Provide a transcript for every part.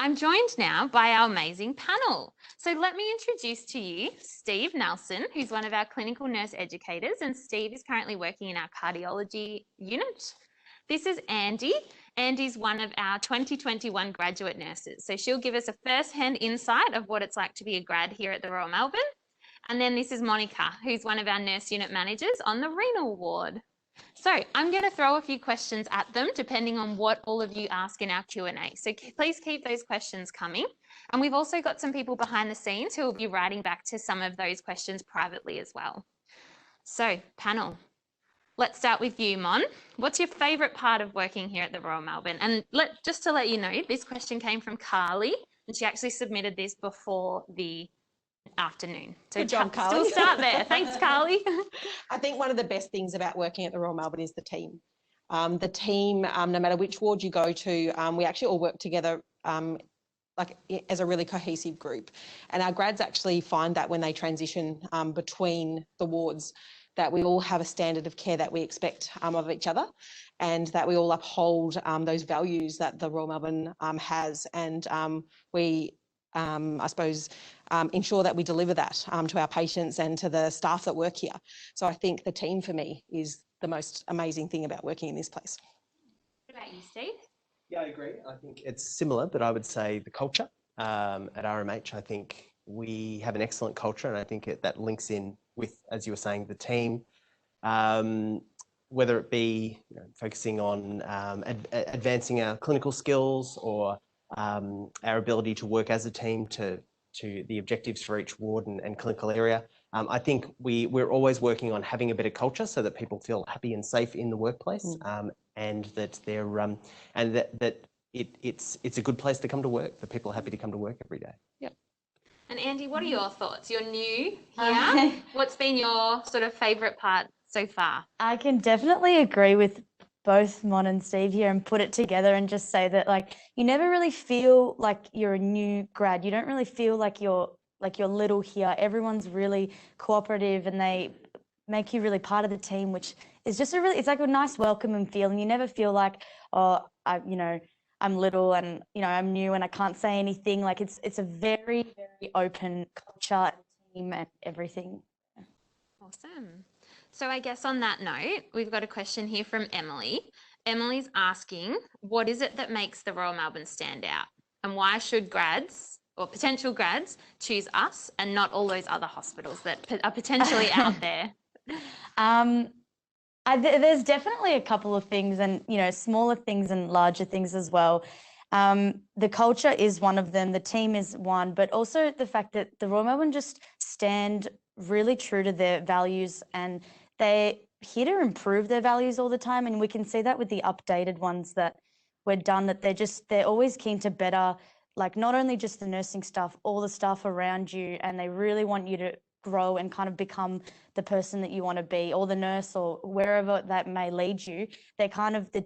I'm joined now by our amazing panel. So let me introduce to you Steve Nelson, who's one of our clinical nurse educators, and Steve is currently working in our cardiology unit. This is Andy. Andy's one of our 2021 graduate nurses. So she'll give us a first-hand insight of what it's like to be a grad here at the Royal Melbourne. And then this is Monica, who's one of our nurse unit managers on the renal ward. So I'm going to throw a few questions at them depending on what all of you ask in our Q&A. So please keep those questions coming. And we've also got some people behind the scenes who will be writing back to some of those questions privately as well. So panel, let's start with you, Mon. What's your favourite part of working here at the Royal Melbourne? And just to let you know, this question came from Carly and she actually submitted this before the afternoon. So good job, Carly. Still start there. Thanks, Carly. I think one of the best things about working at the Royal Melbourne is the team. The team, no matter which ward you go to, we actually all work together like as a really cohesive group. And our grads actually find that when they transition between the wards, that we all have a standard of care that we expect of each other, and that we all uphold those values that the Royal Melbourne has. And we, I suppose, ensure that we deliver that to our patients and to the staff that work here. So I think the team for me is the most amazing thing about working in this place. What about you, Steve? Yeah, I agree. I think it's similar, but I would say the culture at RMH, I think we have an excellent culture, and I think that links in with, as you were saying, the team, whether it be focusing on advancing our clinical skills or our ability to work as a team to the objectives for each ward and clinical area. I think we're always working on having a better culture so that people feel happy and safe in the workplace, and that they're it's a good place to come to work. That people are happy to come to work every day. Yep. And Andy, what are your thoughts? You're new here. What's been your sort of favourite part so far? I can definitely agree with both Mon and Steve here and put it together and just say that, like, you never really feel like you're a new grad. You don't really feel like you're little here. Everyone's really cooperative and they make you really part of the team, which is just it's like a nice welcoming feeling. You never feel like, oh, I'm little and I'm new and I can't say anything. Like it's a very, very open culture and team and everything. Awesome. So I guess on that note, we've got a question here from Emily. Emily's asking, what is it that makes the Royal Melbourne stand out? And why should grads or potential grads choose us and not all those other hospitals that are potentially out there? There's definitely a couple of things, and smaller things and larger things as well. The culture is one of them, the team is one, but also the fact that the Royal Melbourne just stand really true to their values, and they're here to improve their values all the time. And we can see that with the updated ones that were done, that they're always keen to better, like not only just the nursing staff, all the staff around you, and they really want you to grow and kind of become the person that you want to be, or the nurse, or wherever that may lead you. They're kind of the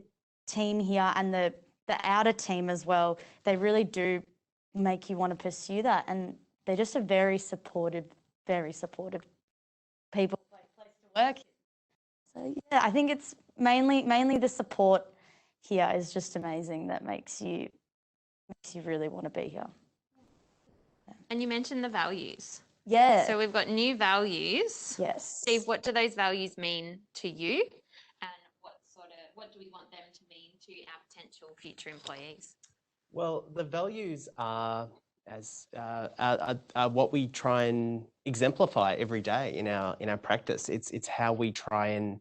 team here, and the outer team as well. They really do make you want to pursue that, and they're just a very supportive people, place to work. So yeah, I think it's mainly the support here is just amazing. That makes you really want to be here. Yeah. And you mentioned the values. Yeah. So we've got new values. Yes. Steve, what do those values mean to you? And what do we want them to mean to our potential future employees? Well, the values are what we try and exemplify every day in our practice. It's how we try and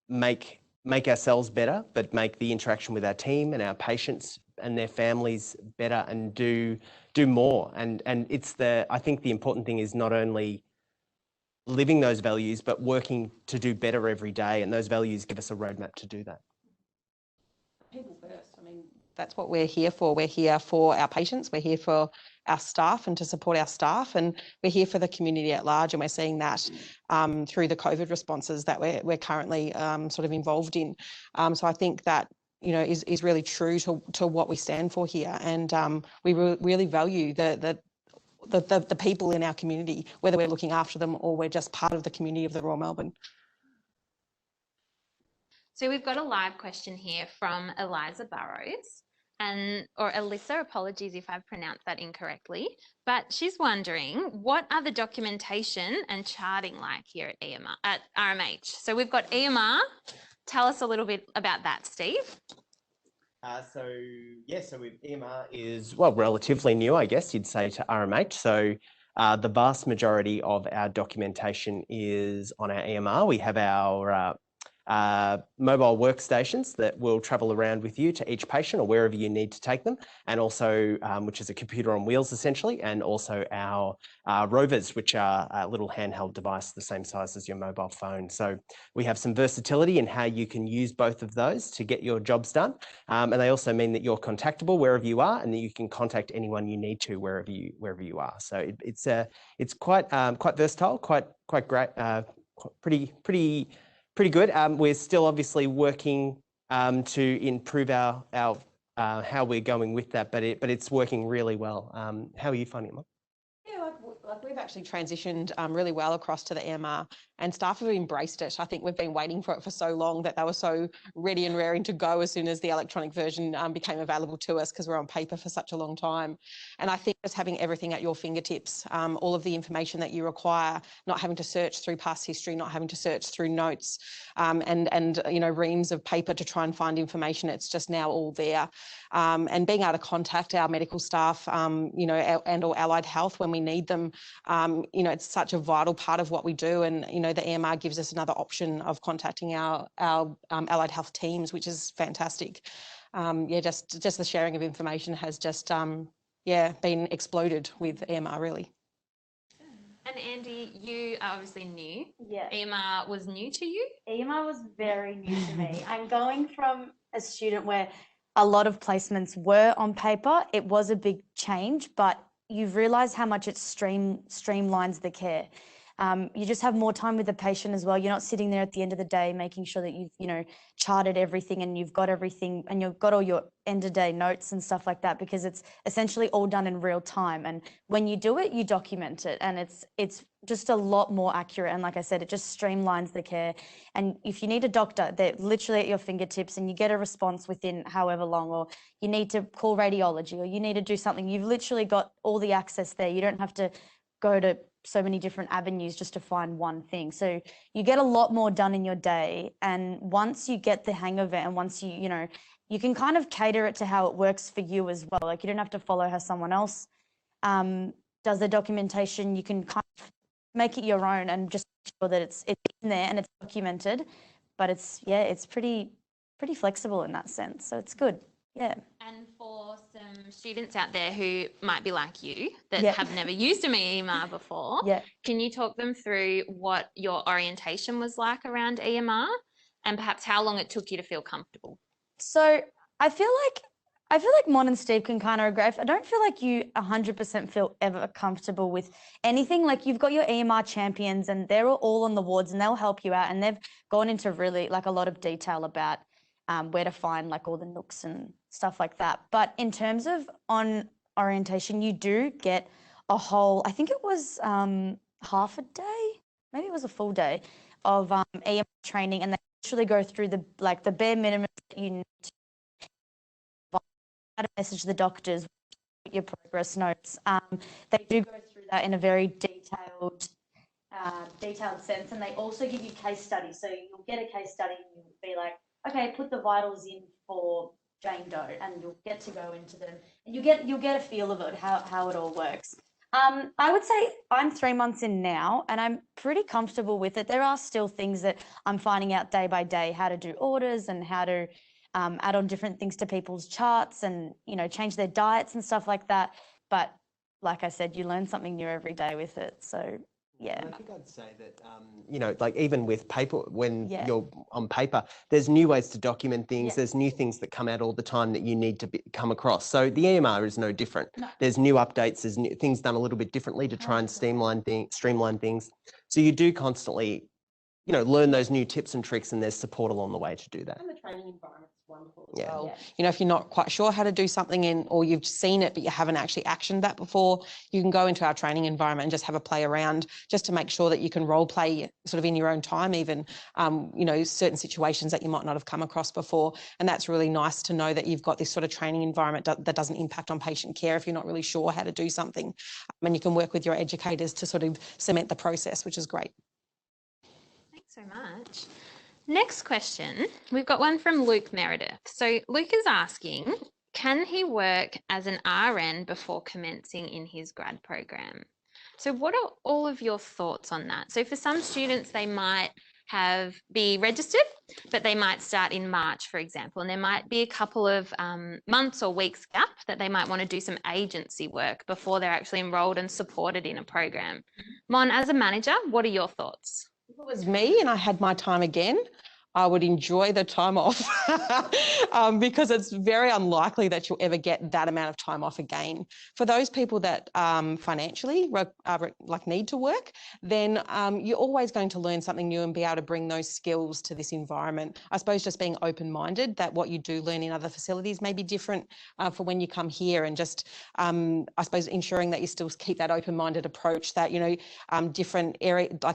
make ourselves better, but make the interaction with our team and our patients and their families better, and do more. And I think the important thing is not only living those values, but working to do better every day. And those values give us a roadmap to do that. People first. I mean, that's what we're here for. We're here for our patients. We're here for our staff and to support our staff. And we're here for the community at large. And we're seeing that through the COVID responses that we're currently sort of involved in. So I think that is really true to what we stand for here, and we really value the people in our community, whether we're looking after them or we're just part of the community of the Royal Melbourne. So we've got a live question here from Eliza Burrows. or Alyssa, apologies if I've pronounced that incorrectly, but she's wondering, what are the documentation and charting like here at RMH? So we've got EMR. Tell us a little bit about that, Steve. So EMR is, well, relatively new, I guess you'd say, to RMH. So the vast majority of our documentation is on our EMR. We have our mobile workstations that will travel around with you to each patient or wherever you need to take them, and also which is a computer on wheels essentially, and also our rovers, which are a little handheld device the same size as your mobile phone. So we have some versatility in how you can use both of those to get your jobs done, and they also mean that you're contactable wherever you are, and that you can contact anyone you need to wherever you are. So it's quite versatile, quite great, pretty good. We're still obviously working to improve our how we're going with that, but it's working really well. How are you finding it, Mum? Yeah, like we've actually transitioned really well across to the EMR, and staff have embraced it. I think we've been waiting for it for so long that they were so ready and raring to go as soon as the electronic version became available to us, because we're on paper for such a long time. And I think just having everything at your fingertips, all of the information that you require, not having to search through past history, not having to search through notes, and you know, reams of paper to try and find information. It's just now all there. And being able to contact our medical staff, you know, and or allied health when we need them, you know, it's such a vital part of what we do. And, you know, the EMR gives us another option of contacting our allied health teams, which is fantastic. Yeah, just the sharing of information has just, yeah, been exploded with EMR, really. And Andy, you are obviously new. Yeah. EMR was new to you? EMR was very new to me. I'm going from a student where a lot of placements were on paper. It was a big change, but you've realised how much it streamlines the care. You just have more time with the patient as well. You're not sitting there at the end of the day making sure that you've, you know, charted everything and you've got everything and you've got all your end of day notes and stuff like that, because it's essentially all done in real time. And when you do it, you document it, and it's just a lot more accurate. And like I said, it just streamlines the care. And if you need a doctor, they're literally at your fingertips, and you get a response within however long, or you need to call radiology, or you need to do something, you've literally got all the access there. You don't have to go to so many different avenues just to find one thing. So you get a lot more done in your day. And once you get the hang of it, and once you know, you can kind of cater it to how it works for you as well. Like, you don't have to follow how someone else does the documentation. You can kind of make it your own and just make sure that it's in there and it's documented. But it's, yeah, it's pretty flexible in that sense. So it's good. Yeah. And for some students out there who might be like you, that Yep. have never used a EMR before, Yeah. can you talk them through what your orientation was like around EMR, and perhaps how long it took you to feel comfortable? So I feel like Mon and Steve can kind of agree. I don't feel like you 100% feel ever comfortable with anything. Like, you've got your EMR champions, and they're all on the wards, and they'll help you out. And they've gone into really like a lot of detail about where to find like all the nooks and stuff like that. But in terms of on orientation, you do get a whole, I think it was half a day, maybe it was a full day of EMR training, and they actually go through the bare minimum that you need to, how to message the doctors, your progress notes. They do go through that in a very detailed sense, and they also give you case studies. So you'll get a case study and you'll be like, okay, put the vitals in for Jane Doe, and you'll get to go into them, and you'll get a feel of it, how it all works. I would say I'm 3 months in now, and I'm pretty comfortable with it. There are still things that I'm finding out day by day, how to do orders and how to add on different things to people's charts, and, you know, change their diets and stuff like that. But like I said, you learn something new every day with it. So yeah. And I think I'd say that, you know, like even with paper, when Yeah. you're on paper, there's new ways to document things. Yeah. There's new things that come out all the time that you need to come across. So the EMR is no different. No. There's new updates, there's new things done a little bit differently to try and 100%. streamline things. So you do constantly learn those new tips and tricks, and there's support along the way to do that. And the training environment's wonderful as Yeah. well. Yeah. If you're not quite sure how to do something or you've seen it but you haven't actually actioned that before, you can go into our training environment and just have a play around, just to make sure that you can role play sort of in your own time, even certain situations that you might not have come across before. And that's really nice to know that you've got this sort of training environment that doesn't impact on patient care if you're not really sure how to do something. And you can work with your educators to sort of cement the process, which is great. Thanks so much. Next question, we've got one from Luke Meredith. So Luke is asking, can he work as an RN before commencing in his grad program? So what are all of your thoughts on that? So for some students, they might be registered, but they might start in March, for example, and there might be a couple of months or weeks gap that they might want to do some agency work before they're actually enrolled and supported in a program. Mon, as a manager, what are your thoughts? If it was me and I had my time again, I would enjoy the time off because it's very unlikely that you'll ever get that amount of time off again. For those people that financially need to work, then you're always going to learn something new and be able to bring those skills to this environment. I suppose just being open-minded that what you do learn in other facilities may be different for when you come here, and just I suppose ensuring that you still keep that open-minded approach, that different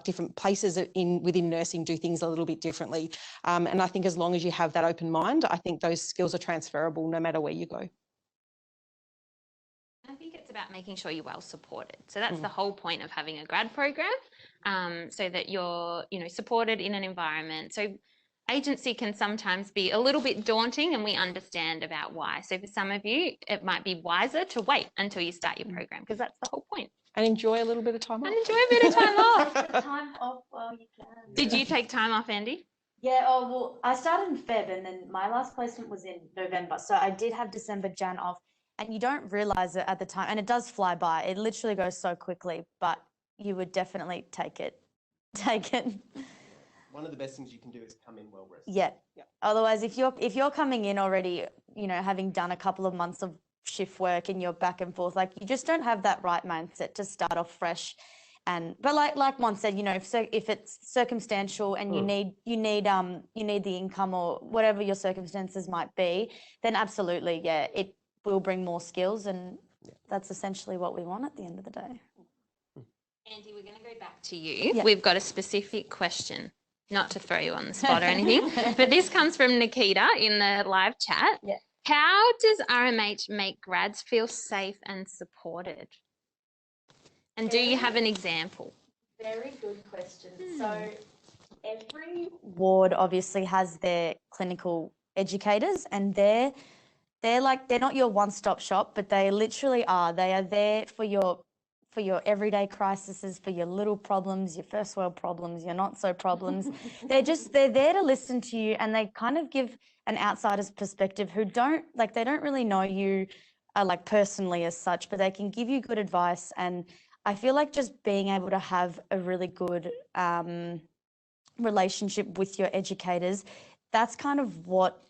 different places within nursing do things a little bit differently. And I think as long as you have that open mind, I think those skills are transferable no matter where you go. I think it's about making sure you're well supported. So that's the whole point of having a grad program, so that you're, supported in an environment. So agency can sometimes be a little bit daunting, and we understand about why. So for some of you, it might be wiser to wait until you start your program, because that's the whole point. And enjoy a little bit of time off. And enjoy a bit of time off. Time off while you can. Did you take time off, Andy? Yeah, well, I started in Feb, and then my last placement was in November. So I did have December, Jan off, and you don't realize it at the time. And it does fly by. It literally goes so quickly, but you would definitely take it. One of the best things you can do is come in well rested. Yeah. Otherwise, if you're coming in already, having done a couple of months of shift work and you're back and forth, you just don't have that right mindset to start off fresh. But like Mon said, if it's circumstantial and you need the income or whatever your circumstances might be, then absolutely, yeah, it will bring more skills, and that's essentially what we want at the end of the day. Andy, we're going to go back to you. Yeah. We've got a specific question, not to throw you on the spot or anything, but this comes from Nikita in the live chat. Yeah. How does RMH make grads feel safe and supported? And do you have an example? Very good question. So every ward obviously has their clinical educators, and they're not your one-stop shop, but they literally are. They are there for your everyday crises, for your little problems, your first world problems, your not so problems. They're there to listen to you, and they kind of give an outsider's perspective who they don't really know you personally as such, but they can give you good advice. And I feel like just being able to have a really good relationship with your educators, that's kind of what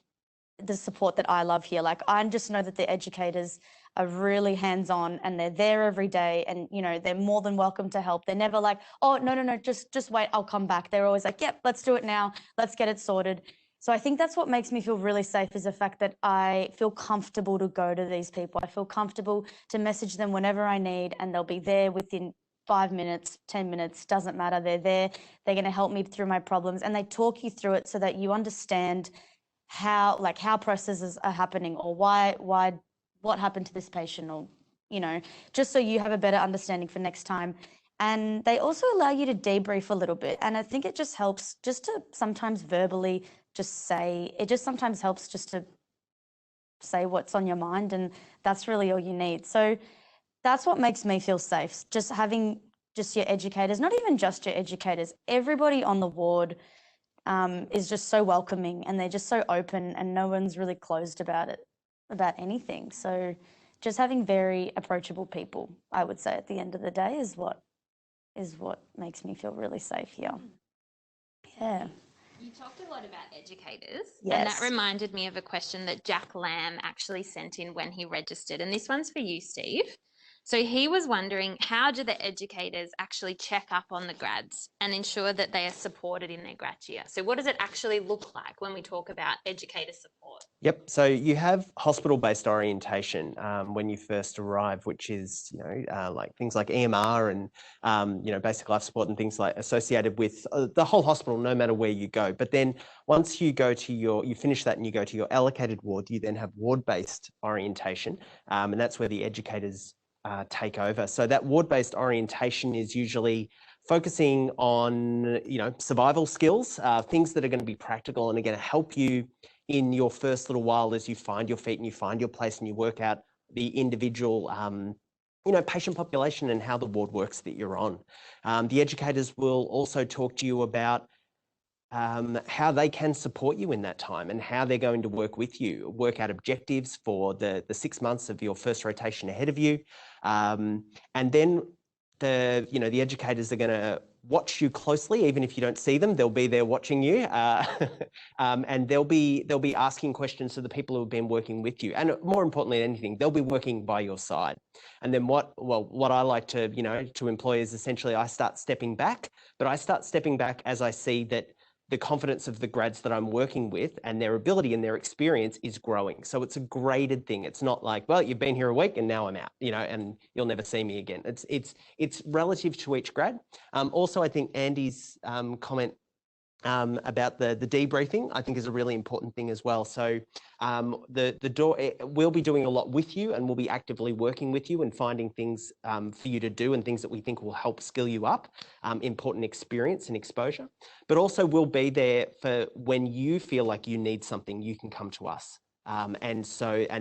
the support that I love here. I just know that the educators are really hands-on, and they're there every day, and they're more than welcome to help. They're never like, oh, no, just wait, I'll come back. They're always like, yep, let's do it now. Let's get it sorted. So I think that's what makes me feel really safe, is the fact that I feel comfortable to go to these people. I feel comfortable to message them whenever I need, and they'll be there within 5 minutes, 10 minutes, doesn't matter. They're there. They're going to help me through my problems, and they talk you through it so that you understand how processes are happening, or what happened to this patient, or, just so you have a better understanding for next time. And they also allow you to debrief a little bit. And I think it just helps just to sometimes verbally sometimes helps just to say what's on your mind, and that's really all you need. So that's what makes me feel safe, just having just your educators, not even just your educators, everybody on the ward is just so welcoming, and they're just so open, and no one's really closed about anything. So just having very approachable people, I would say, at the end of the day is what makes me feel really safe here. Yeah. You talked a lot about educators, Yes. and that reminded me of a question that Jack Lamb actually sent in when he registered. And this one's for you, Steve. So he was wondering, how do the educators actually check up on the grads and ensure that they are supported in their grad year? So what does it actually look like when we talk about educator support? Yep. So you have hospital-based orientation when you first arrive, which is, like things like EMR and, basic life support and things like associated with the whole hospital, no matter where you go. But then once you go to you finish that and you go to your allocated ward, you then have ward-based orientation. And that's where the educators take over. So that ward-based orientation is usually focusing on, survival skills, things that are going to be practical and are going to help you in your first little while as you find your feet and you find your place and you work out the individual, patient population and how the ward works that you're on. The educators will also talk to you about how they can support you in that time and how they're going to work with you, work out objectives for the 6 months of your first rotation ahead of you. And then the educators are going to watch you closely, even if you don't see them. They'll be there watching you, and they'll be asking questions to the people who have been working with you. And more importantly than anything, they'll be working by your side. And then what I like to to employ is essentially I start stepping back, but I start stepping back as I see that the confidence of the grads that I'm working with and their ability and their experience is growing. So it's a graded thing. It's not like, well, you've been here a week and now I'm out, and you'll never see me again. It's relative to each grad. Also, I think Andy's comment about the debriefing, I think, is a really important thing as well. So we'll be doing a lot with you and we'll be actively working with you and finding things for you to do and things that we think will help skill you up, important experience and exposure. But also we'll be there for when you feel like you need something, you can come to us. And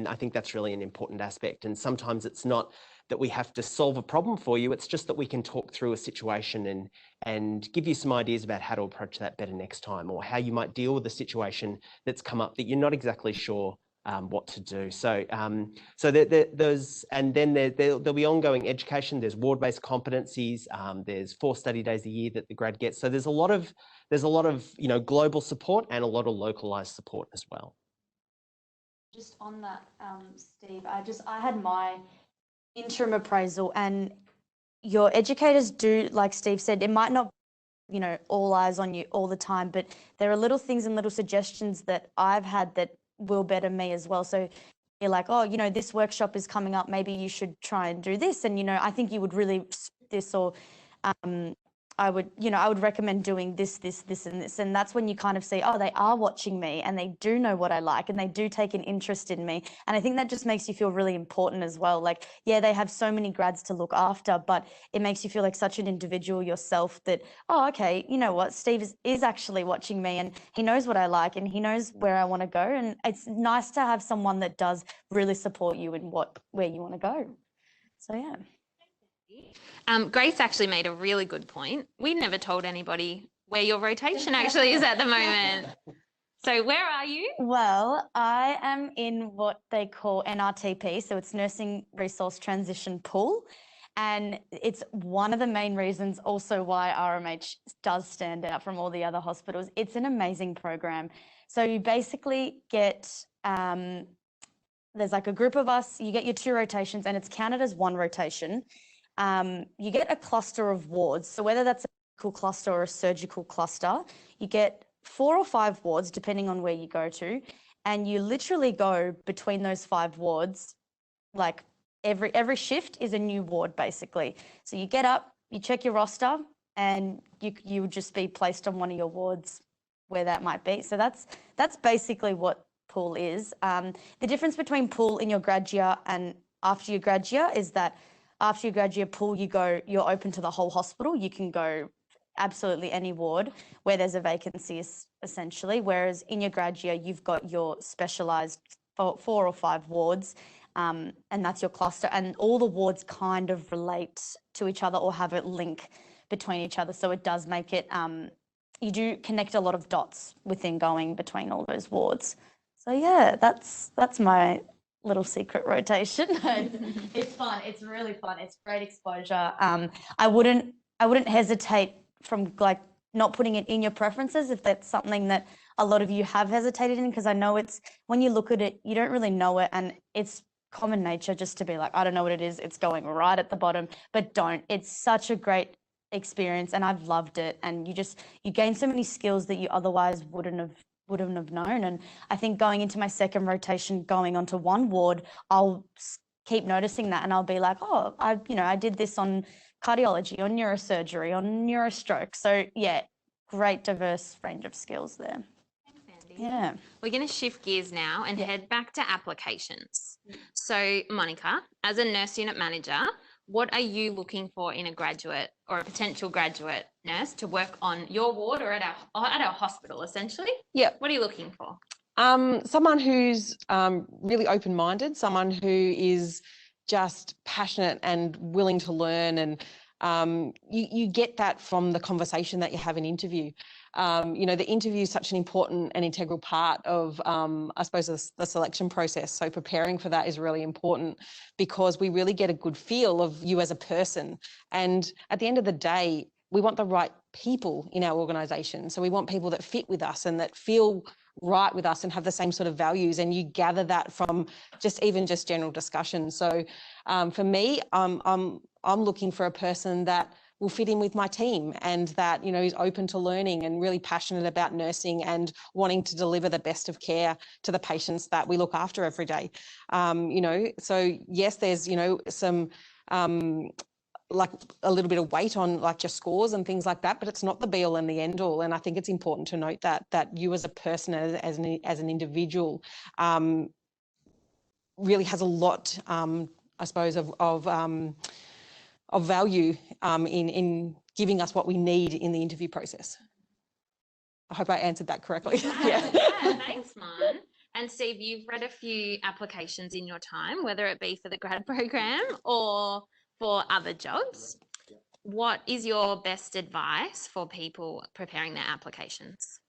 I think that's really an important aspect. And sometimes it's not that we have to solve a problem for you. It's just that we can talk through a situation and give you some ideas about how to approach that better next time, or how you might deal with a situation that's come up that you're not exactly sure what to do. So, there'll be ongoing education. There's ward-based competencies. There's 4 study days a year that the grad gets. So there's a lot of global support and a lot of localized support as well. Just on that, Steve, I had my interim appraisal, and your educators do, like Steve said, it might not, all eyes on you all the time, but there are little things and little suggestions that I've had that will better me as well. So you're like, oh, this workshop is coming up, maybe you should try and do this. And, I think you would really this, or I would recommend doing this, and this. And that's when you kind of see, oh, they are watching me and they do know what I like and they do take an interest in me. And I think that just makes you feel really important as well. Like, yeah, they have so many grads to look after, but it makes you feel like such an individual yourself that, oh, okay, you know what, Steve is actually watching me and he knows what I like and he knows where I want to go. And it's nice to have someone that does really support you in where you want to go. So, yeah. Grace actually made a really good point. We never told anybody where your rotation actually is at the moment. So where are you? Well, I am in what they call NRTP, so it's Nursing Resource Transition Pool. And it's one of the main reasons also why RMH does stand out from all the other hospitals. It's an amazing program. So you basically get, there's like a group of us, you get your 2 rotations and it's counted as 1 rotation. You get a cluster of wards. So whether that's a medical cluster or a surgical cluster, you get 4 or 5 wards, depending on where you go to. And you literally go between those 5 wards, like every shift is a new ward, basically. So you get up, you check your roster, and you would just be placed on one of your wards where that might be. So that's basically what pool is. The difference between pool in your grad year and after your grad year is that after your grad year pool, you're open to the whole hospital. You can go absolutely any ward where there's a vacancy, essentially. Whereas in your grad year, you've got your specialised 4 or 5 wards, and that's your cluster. And all the wards kind of relate to each other or have a link between each other. So it does make it, you do connect a lot of dots within going between all those wards. So yeah, that's my little secret rotation. It's fun. It's really fun. It's great exposure. I wouldn't hesitate from like not putting it in your preferences if that's something that a lot of you have hesitated in, because I know it's, when you look at it, you don't really know it, and it's common nature just to be like, I don't know what it is. It's going right at the bottom, but don't. It's such a great experience and I've loved it. And you gain so many skills that you otherwise wouldn't have known. And I think going into my second rotation, going onto one ward, I'll keep noticing that and I'll be like, oh, I did this on cardiology, on neurosurgery, on neurostroke. So yeah, great diverse range of skills there. Thanks, Andy. Yeah. We're going to shift gears now and head back to applications. So Monica, as a nurse unit manager, what are you looking for in a graduate or a potential graduate nurse to work on your ward or at our hospital, essentially? Yeah. What are you looking for? Someone who's really open-minded, someone who is just passionate and willing to learn, and you get that from the conversation that you have in interview. The interview is such an important and integral part of, I suppose, the selection process. So preparing for that is really important because we really get a good feel of you as a person. And at the end of the day, we want the right people in our organisation. So we want people that fit with us and that feel right with us and have the same sort of values, and you gather that from just general discussion. So for me, I'm looking for a person that will fit in with my team and that is open to learning and really passionate about nursing and wanting to deliver the best of care to the patients that we look after every day. So yes, there's some like a little bit of weight on like just scores and things like that, but it's not the be all and the end all. And I think it's important to note that you as a person, as an individual, really has a lot, I suppose, of value in giving us what we need in the interview process. I hope I answered that correctly. Yeah, thanks, Mon. And Steve, you've read a few applications in your time, whether it be for the grad program or for other jobs. What is your best advice for people preparing their applications?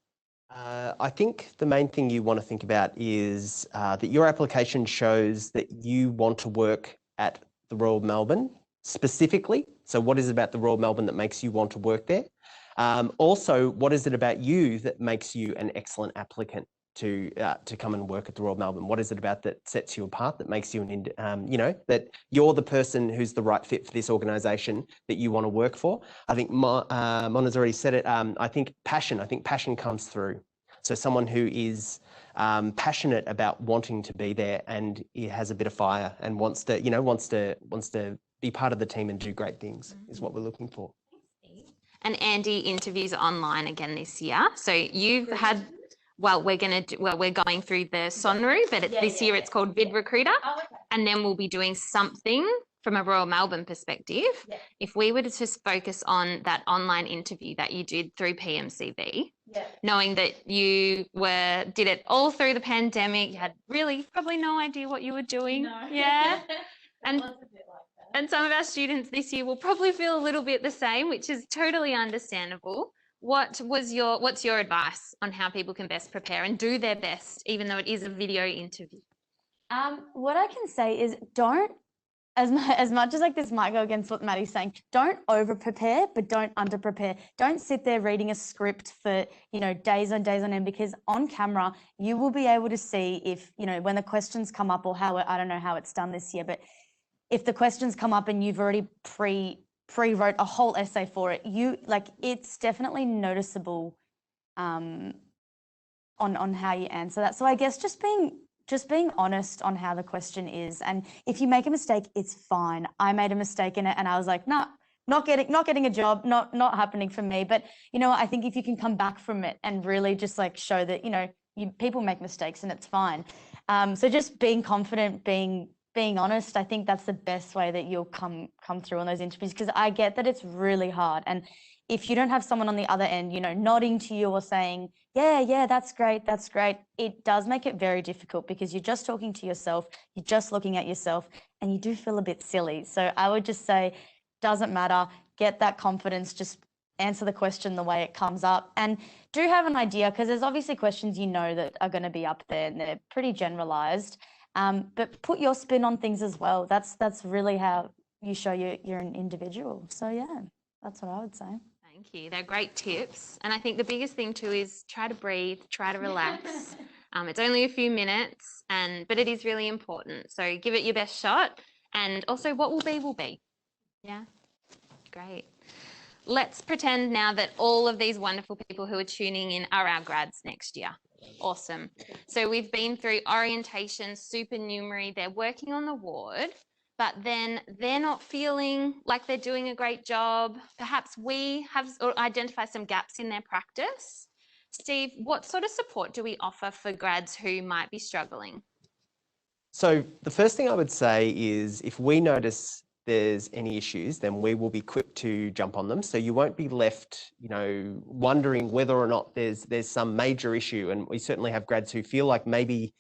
I think the main thing you want to think about is that your application shows that you want to work at the Royal Melbourne specifically. So what is it about the Royal Melbourne that makes you want to work there? Also, what is it about you that makes you an excellent applicant to come and work at the Royal Melbourne? What is it about that sets you apart, that makes you that you're the person who's the right fit for this organisation that you want to work for? I think Mona's already said it. I think passion comes through. So someone who is passionate about wanting to be there and he has a bit of fire and wants to be part of the team and do great things is what we're looking for. And Andy interviews online again this year. So you've had. Well, we're going through the Sonru, but this year it's called Vid Recruiter. Oh, okay. And then we'll be doing something from a Royal Melbourne perspective. Yeah. If we were to just focus on that online interview that you did through PMCV, knowing that you did it all through the pandemic, you had really probably no idea what you were doing. No. Yeah. And It was a bit like that. And some of our students this year will probably feel a little bit the same, which is totally understandable. What's your advice on how people can best prepare and do their best, even though it is a video interview? What I can say is don't, as much as like this might go against what Maddie's saying, don't over prepare, but don't under prepare. Don't sit there reading a script for, days on end, because on camera, you will be able to see if, when the questions come up or I don't know how it's done this year, but if the questions come up and you've already pre-wrote a whole essay for it, it's definitely noticeable on how you answer that. So I guess just being honest on how the question is, and if you make a mistake, it's fine. I made a mistake in it and I was like, nah, not getting a job, not happening for me. But I think if you can come back from it and really just like show that people make mistakes and it's fine. So just being confident, being honest, I think that's the best way that you'll come through on those interviews, because I get that it's really hard. And if you don't have someone on the other end, nodding to you or saying, yeah, that's great, it does make it very difficult, because you're just talking to yourself, you're just looking at yourself, and you do feel a bit silly. So I would just say, doesn't matter, get that confidence, just answer the question the way it comes up, and do have an idea, because there's obviously questions that are going to be up there and they're pretty generalized. But put your spin on things as well. That's really how you show you're an individual. So yeah, that's what I would say. Thank you. They're great tips. And I think the biggest thing too is try to breathe, try to relax. It's only a few minutes, but it is really important. So give it your best shot. And also, what will be will be. Yeah, great. Let's pretend now that all of these wonderful people who are tuning in are our grads next year. Awesome. So we've been through orientation, supernumerary, they're working on the ward, but then they're not feeling like they're doing a great job. Perhaps we have or identify some gaps in their practice. Steve, what sort of support do we offer for grads who might be struggling? So the first thing I would say is if we notice there's any issues, then we will be quick to jump on them. So you won't be left, wondering whether or not there's some major issue. And we certainly have grads who feel like maybe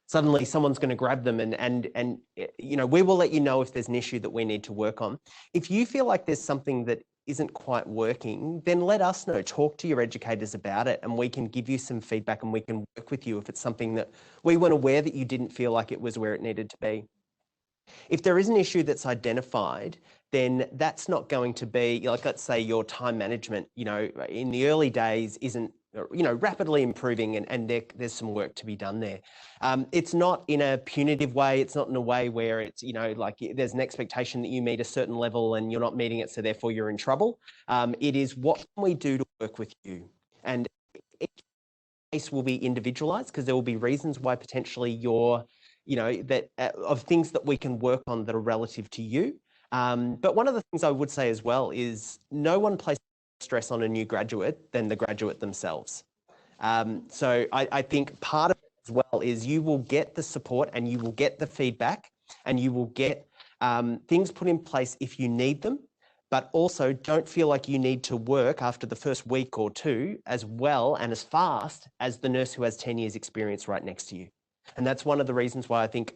suddenly someone's going to grab them and we will let you know if there's an issue that we need to work on. If you feel like there's something that isn't quite working, then let us know. Talk to your educators about it and we can give you some feedback and we can work with you if it's something that we weren't aware that you didn't feel like it was where it needed to be. If there is an issue that's identified, then that's not going to be, like, let's say your time management, in the early days isn't, rapidly improving and there's some work to be done there. It's not in a punitive way. It's not in a way where it's, like there's an expectation that you meet a certain level and you're not meeting it, so therefore you're in trouble. It is what can we do to work with you? And each case will be individualized because there will be reasons why potentially you're of things that we can work on that are relative to you. But one of the things I would say as well is no one places stress on a new graduate than the graduate themselves. So I think part of it as well is you will get the support and you will get the feedback and you will get things put in place if you need them, but also don't feel like you need to work after the first week or two as well and as fast as the nurse who has 10 years experience right next to you. And that's one of the reasons why I think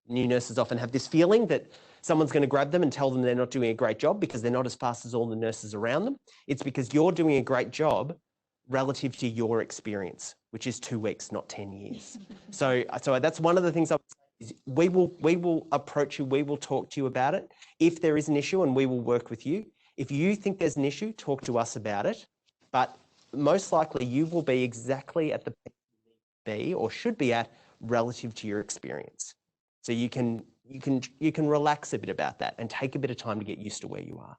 new nurses often have this feeling that someone's going to grab them and tell them they're not doing a great job because they're not as fast as all the nurses around them. It's because you're doing a great job relative to your experience, which is 2 weeks, not 10 years. So that's one of the things I would say is we will approach you, we will talk to you about it. If there is an issue, and we will work with you. If you think there's an issue, talk to us about it. But most likely you will be exactly at the place you need to be or should be at relative to your experience. So you can relax a bit about that and take a bit of time to get used to where you are.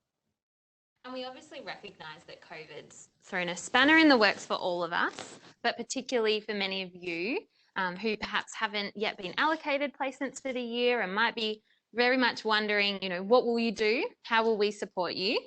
And we obviously recognise that COVID's thrown a spanner in the works for all of us, but particularly for many of you who perhaps haven't yet been allocated placements for the year and might be very much wondering, what will you do? How will we support you?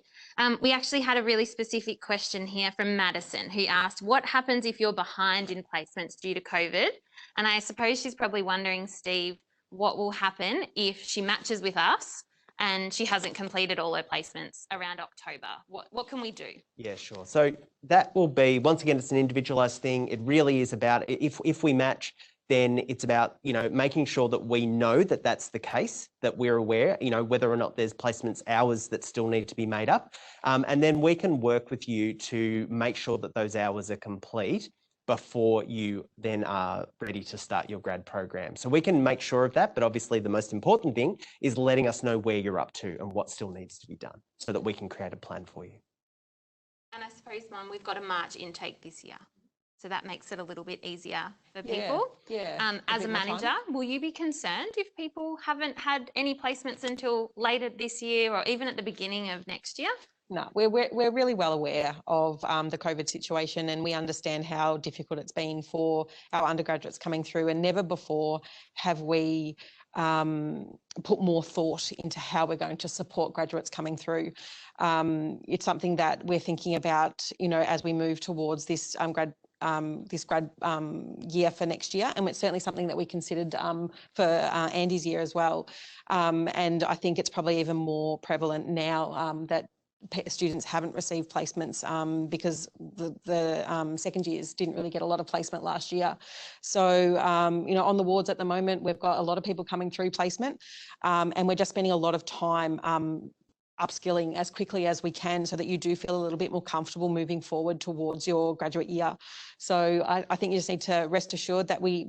We actually had a really specific question here from Madison who asked, what happens if you're behind in placements due to COVID? And I suppose she's probably wondering, Steve, what will happen if she matches with us and she hasn't completed all her placements around October? What can we do? Yeah, sure. So that will be, once again, it's an individualized thing. It really is about, if we match, then it's about, making sure that we know that that's the case, that we're aware, whether or not there's placements hours that still need to be made up. And then we can work with you to make sure that those hours are complete before you then are ready to start your grad program. So we can make sure of that, but obviously the most important thing is letting us know where you're up to and what still needs to be done so that we can create a plan for you. And I suppose, Mum, we've got a March intake this year. So that makes it a little bit easier for people. Yeah. As a manager, will you be concerned if people haven't had any placements until later this year or even at the beginning of next year? No, we're really well aware of the COVID situation, and we understand how difficult it's been for our undergraduates coming through, and never before have we put more thought into how we're going to support graduates coming through. It's something that we're thinking about, as we move towards this grad year for next year, and it's certainly something that we considered for Andy's year as well. And I think it's probably even more prevalent now that students haven't received placements because the second years didn't really get a lot of placement last year. So, on the wards at the moment, we've got a lot of people coming through placement, and we're just spending a lot of time upskilling as quickly as we can so that you do feel a little bit more comfortable moving forward towards your graduate year. So I think you just need to rest assured that we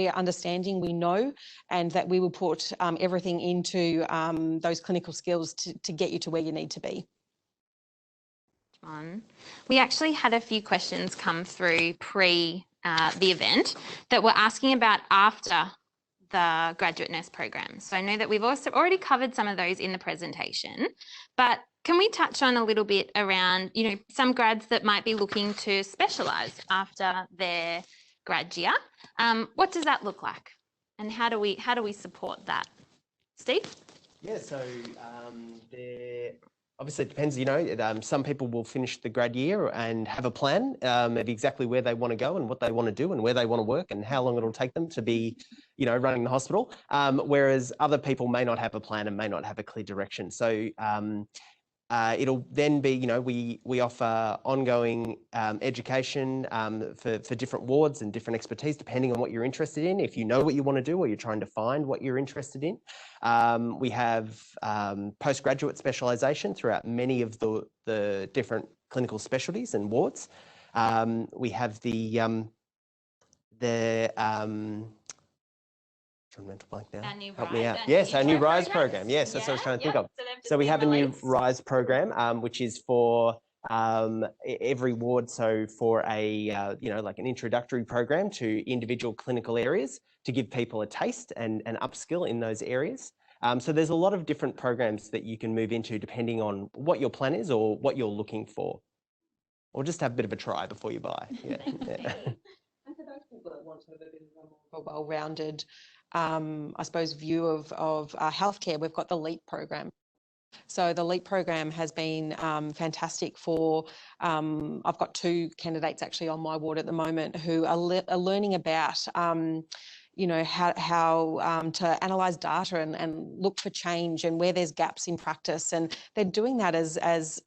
are understanding, we know, and that we will put everything into those clinical skills to get you to where you need to be. We actually had a few questions come through pre the event that we're asking about after the graduate nurse program. So I know that we've also already covered some of those in the presentation, but can we touch on a little bit around, you know, some grads that might be looking to specialise after their grad year? What does that look like, and how do we support that? Steve? Yeah, so there obviously it depends, you know, some people will finish the grad year and have a plan of exactly where they want to go and what they want to do and where they want to work and how long it'll take them to be, you know, running the hospital. Whereas other people may not have a plan and may not have a clear direction. So it'll then be, you know, we offer ongoing education for different wards and different expertise, depending on what you're interested in. If you know what you want to do or you're trying to find what you're interested in. We have postgraduate specialisation throughout many of the different clinical specialties and wards. We have the mental blank now. Help me out. Yes, our new RISE program. Yes, that's what I was trying to think of. So we have a new RISE program, which is for every ward. So for a, you know, like an introductory program to individual clinical areas to give people a taste and upskill in those areas. So there's a lot of different programs that you can move into depending on what your plan is or what you're looking for. Or just have a bit of a try before you buy. Yeah. And for those people that want to have a bit of a well-rounded, I suppose, view of healthcare, we've got the LEAP program. So the LEAP program has been fantastic for, I've got 2 candidates actually on my ward at the moment who are learning about, you know, how to analyse data and look for change and where there's gaps in practice. And they're doing that as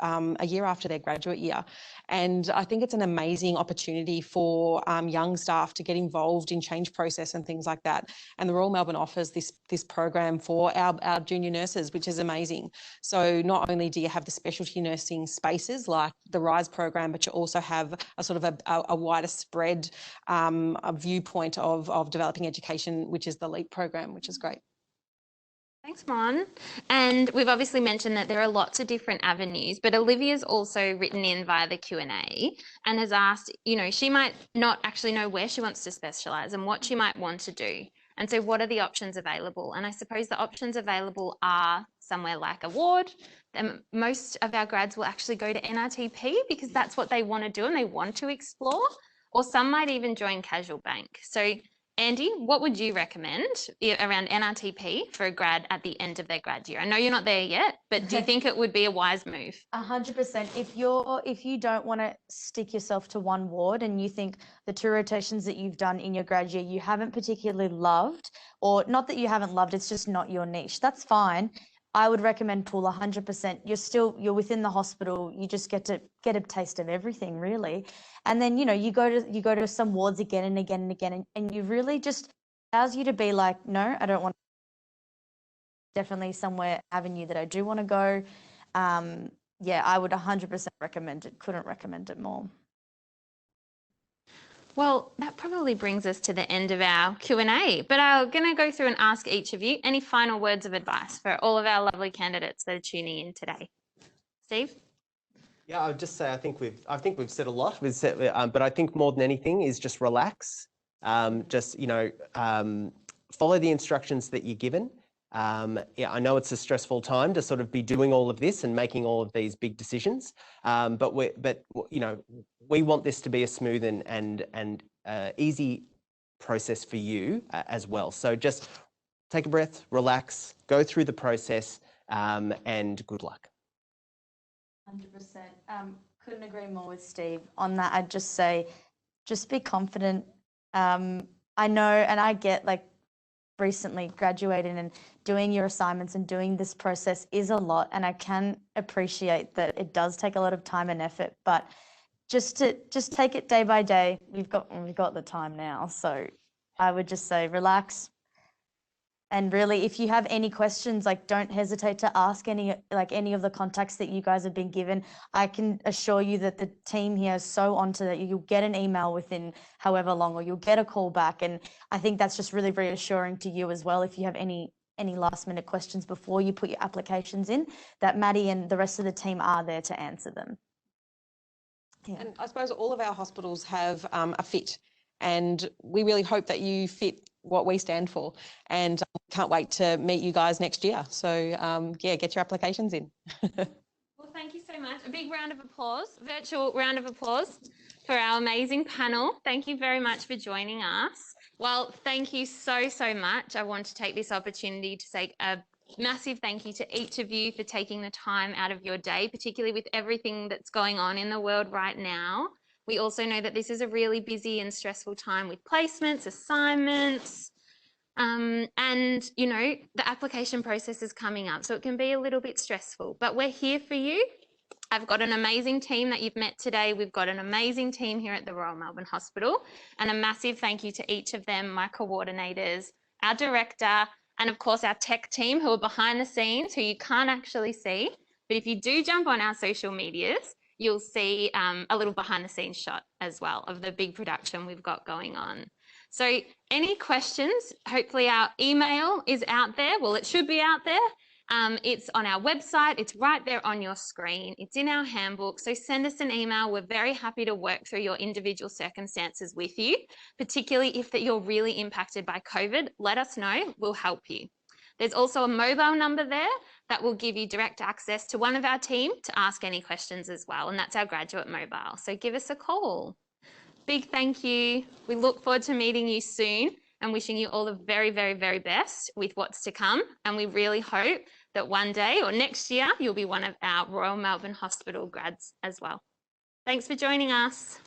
a year after their graduate year. And I think it's an amazing opportunity for young staff to get involved in change process and things like that. And the Royal Melbourne offers this program for our junior nurses, which is amazing. So not only do you have the specialty nursing spaces like the RISE program, but you also have a sort of a wider spread a viewpoint of developing education, which is the LEAP program, which is great. Thanks, Mon. And we've obviously mentioned that there are lots of different avenues, but Olivia's also written in via the Q&A and has asked, you know, she might not actually know where she wants to specialise and what she might want to do. And so what are the options available? And I suppose the options available are somewhere like a ward. And most of our grads will actually go to NRTP because that's what they want to do and they want to explore, or some might even join Casual Bank. So Andy, what would you recommend around NRTP for a grad at the end of their grad year? I know you're not there yet, but do you think it would be a wise move? 100%. If you don't want to stick yourself to one ward and you think the 2 rotations that you've done in your grad year you haven't particularly loved, or not that you haven't loved, it's just not your niche, that's fine. I would recommend Pool 100%. You're within the hospital. You just get to get a taste of everything, really. And then, you know, you go to some wards again and again and again, and you really just allows you to be like, no, I don't want. Definitely somewhere avenue that I do want to go. Yeah, I would 100% recommend it. Couldn't recommend it more. Well, that probably brings us to the end of our Q&A, but I'm going to go through and ask each of you any final words of advice for all of our lovely candidates that are tuning in today. Steve? Yeah, I would just say I think we've said a lot. But I think more than anything is just relax. Just, you know, follow the instructions that you're given. Yeah, I know it's a stressful time to sort of be doing all of this and making all of these big decisions. But you know, we want this to be a smooth and easy process for you as well. So just take a breath, relax, go through the process, and good luck. 100%. Couldn't agree more with Steve on that. I'd just say, just be confident. I know, and I get, like, recently graduating and doing your assignments and doing this process is a lot, and I can appreciate that it does take a lot of time and effort, but just take it day by day. We've got the time now, so I would just say relax. And really, if you have any questions, like, don't hesitate to ask any of the contacts that you guys have been given. I can assure you that the team here is so onto that. You'll get an email within however long, or you'll get a call back. And I think that's just really reassuring to you as well. If you have any last minute questions before you put your applications in, that Maddie and the rest of the team are there to answer them. Yeah. And I suppose all of our hospitals have a fit. and we really hope that you fit what we stand for, and can't wait to meet you guys next year. So yeah, get your applications in. Well, thank you so much. A big round of applause, virtual round of applause for our amazing panel. Thank you very much for joining us. Well, thank you so, so much. I want to take this opportunity to say a massive thank you to each of you for taking the time out of your day, particularly with everything that's going on in the world right now. We also know that this is a really busy and stressful time with placements, assignments, and, you know, the application process is coming up, so it can be a little bit stressful, but we're here for you. I've got an amazing team that you've met today. We've got an amazing team here at the Royal Melbourne Hospital, and a massive thank you to each of them, my coordinators, our director, and of course our tech team who are behind the scenes, who you can't actually see. But if you do jump on our social medias, you'll see a little behind the scenes shot as well of the big production we've got going on. So any questions, hopefully our email is out there. Well, it should be out there. It's on our website. It's right there on your screen. It's in our handbook. So send us an email. We're very happy to work through your individual circumstances with you, particularly if that you're really impacted by COVID. Let us know. We'll help you. There's also a mobile number there that will give you direct access to one of our team to ask any questions as well. And that's our graduate mobile. So give us a call. Big thank you. We look forward to meeting you soon and wishing you all the very, very, very best with what's to come. And we really hope that one day or next year, you'll be one of our Royal Melbourne Hospital grads as well. Thanks for joining us.